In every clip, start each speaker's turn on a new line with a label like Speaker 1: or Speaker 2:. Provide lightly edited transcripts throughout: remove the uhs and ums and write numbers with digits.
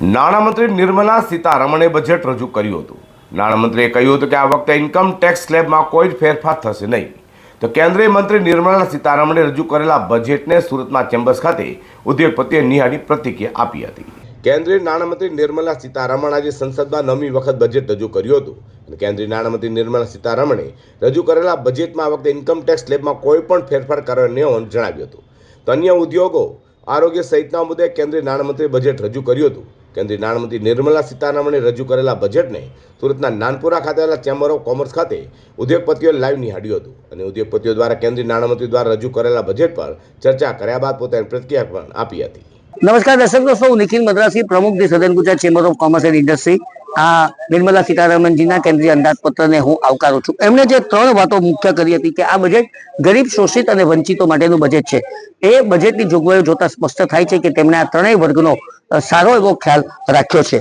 Speaker 1: નાણામંત્રી નિર્મલા સીતારમણે બજેટ રજૂ કર્યું હતું। નાણામંત્રીએ કહ્યું હતું કે આ વખતે ઇન્કમ ટેક્સ સ્લેબમાં કોઈ જ ફેરફાર થશે નહીં। તો કેન્દ્રીય મંત્રી નિર્મલા સીતારમણે રજૂ કરેલા બજેટને સુરતમાં ચેમ્બર્સ ખાતે ઉદ્યોગપતિઓએ નિહાળી પ્રતિક્રિયા આપી હતી। કેન્દ્રીય નાણામંત્રી નિર્મલા સીતારમણ આજે સંસદમાં 9મી વખત બજેટ રજૂ કર્યું હતું અને કેન્દ્રીય નાણામંત્રી નિર્મલા સીતારમણે રજૂ કરેલા બજેટમાં આ વખતે ઇન્કમ ટેક્સ સ્લેબમાં કોઈ પણ ફેરફાર કરવાની જણાવ્યું હતું। તો અન્ય ઉદ્યોગો આરોગ્ય સહિતના મુદ્દે કેન્દ્રીય નાણામંત્રીએ બજેટ રજૂ કર્યું હતું। કેન્દ્રીય નાણામંત્રી નિર્મલા સીતારમણે રજૂ કરેલા બજેટને સુરતના નાનપુરા ખાતે આવેલા ચેમ્બર ઓફ કોમર્સ ખાતે ઉદ્યોગપતિઓએ લાઈવ નિહાળ્યું હતું અને ઉદ્યોગપતિઓ દ્વારા કેન્દ્રીય નાણામંત્રી દ્વારા રજૂ કરેલા બજેટ પર ચર્ચા કર્યા બાદ પોતાની પ્રતિક્રિયા પણ આપી હતી।
Speaker 2: નમસ્કાર દર્શક દોસ્તો, હું નિખિલ મદ્રાસી, પ્રમુખ ધી સદન Gujarat chamber of commerce and industry. આ નિર્મલા સીતારમણજીના કેન્દ્રીય અંદાજપત્રને હું આવકારું છું। એમણે જે 3 વાતો મુખ્ય કરી હતી કે આ બજેટ ગરીબ, શોષિત અને વંચિતો માટેનું બજેટ છે। એ બજેટની જોગવાઈઓ જોતા સ્પષ્ટ થાય છે કે તેમણે આ ત્રણેય વર્ગનો સારો એવો ખ્યાલ રાખ્યો છે।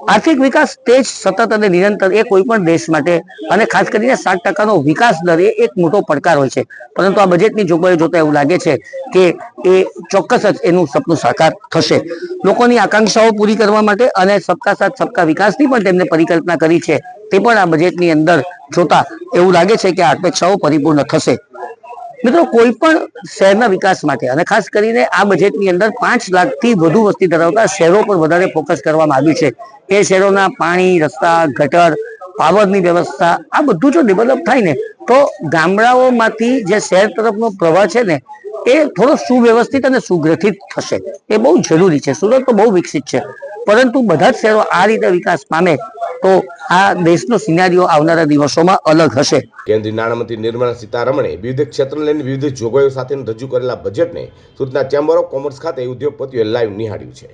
Speaker 2: આર્થિક વિકાસ તેજ, સતત અને નિરંતર એ કોઈ પણ દેશ માટે અને ખાસ કરીને 7% વિકાસ દર એ એક મોટો પડકાર હોય છે, પરંતુ આ બજેટની જોગવાઈઓ જોતા એવું લાગે છે કે એ ચોક્કસ જ એનું સપનું સાકાર થશે। લોકોની આકાંક્ષાઓ પૂરી કરવા માટે અને સબકા સાથ સબકા વિકાસની પણ તેમને પરિકલ્પના કરી છે, તે પણ આ બજેટની અંદર જોતા એવું લાગે છે કે આ અપેક્ષાઓ પરિપૂર્ણ થશે। મિત્રો, કોઈ પણ શહેરના વિકાસ માટે અને ખાસ કરીને આ બજેટની અંદર 5 લાખથી વધુ વસ્તી ધરાવતા શહેરો પર વધારે ફોકસ કરવામાં આવ્યું છે। એ શહેરોના પાણી, રસ્તા, ગટર, પાવરની વ્યવસ્થા આ બધું જો ડેવલપ થાય ને તો ગામડાઓમાંથી જે શહેર તરફનો પ્રવાહ છે ને એ થોડો સુવ્યવસ્થિત અને સુગ્રથિત થશે। એ બહુ જરૂરી છે। સુરત તો બહુ વિકસિત છે, પરંતુ બધા જ શહેરો આ રીતે વિકાસ પામે તો આ દેશનો સિનારીઓ આવનારા દિવસોમાં અલગ હશે।
Speaker 1: કેન્દ્રીય નાણામંત્રી નિર્મલા સીતારમણે વિવિધ ક્ષેત્રને લઈને વિવિધ જોગવાઈઓ સાથે રજૂ કરેલા બજેટને સુરતના ચેમ્બર ઓફ કોમર્સ ખાતે ઉદ્યોગપતિઓએ લાઈવ નિહાળ્યું છે।